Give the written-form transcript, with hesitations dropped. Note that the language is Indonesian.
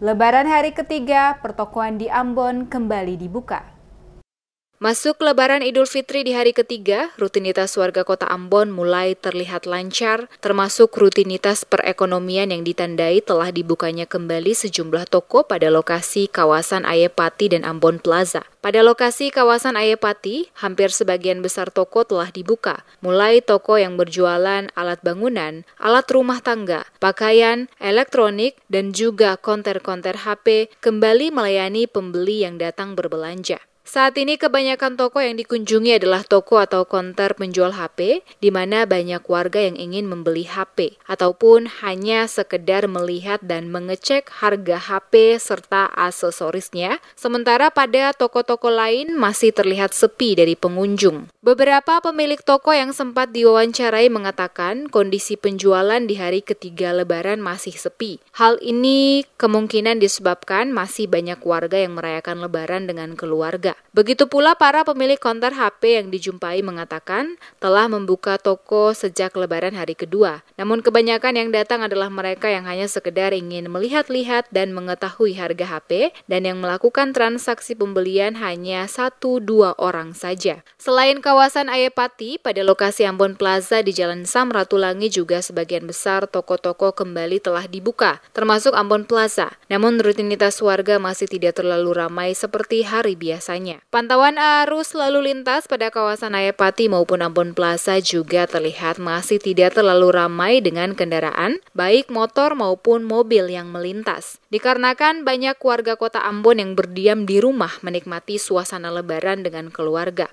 Lebaran hari ketiga, pertokoan di Ambon kembali dibuka. Masuk Lebaran Idul Fitri di hari ketiga, rutinitas warga kota Ambon mulai terlihat lancar, termasuk rutinitas perekonomian yang ditandai telah dibukanya kembali sejumlah toko pada lokasi kawasan Ayepati dan Ambon Plaza. Pada lokasi kawasan Ayepati, hampir sebagian besar toko telah dibuka, mulai toko yang berjualan alat bangunan, alat rumah tangga, pakaian, elektronik, dan juga konter-konter HP kembali melayani pembeli yang datang berbelanja. Saat ini kebanyakan toko yang dikunjungi adalah toko atau konter penjual HP, di mana banyak warga yang ingin membeli HP, ataupun hanya sekedar melihat dan mengecek harga HP serta aksesorisnya, sementara pada toko-toko lain masih terlihat sepi dari pengunjung. Beberapa pemilik toko yang sempat diwawancarai mengatakan kondisi penjualan di hari ketiga Lebaran masih sepi. Hal ini kemungkinan disebabkan masih banyak warga yang merayakan Lebaran dengan keluarga. Begitu pula para pemilik konter HP yang dijumpai mengatakan telah membuka toko sejak Lebaran hari kedua. Namun kebanyakan yang datang adalah mereka yang hanya sekedar ingin melihat-lihat dan mengetahui harga HP dan yang melakukan transaksi pembelian hanya 1-2 orang saja. Selain kawasan Ayepati, pada lokasi Ambon Plaza di Jalan Sam Ratulangi juga sebagian besar toko-toko kembali telah dibuka, termasuk Ambon Plaza. Namun rutinitas warga masih tidak terlalu ramai seperti hari biasanya. Pantauan arus lalu lintas pada kawasan Ayepati maupun Ambon Plaza juga terlihat masih tidak terlalu ramai dengan kendaraan, baik motor maupun mobil yang melintas. Dikarenakan banyak warga kota Ambon yang berdiam di rumah menikmati suasana Lebaran dengan keluarga.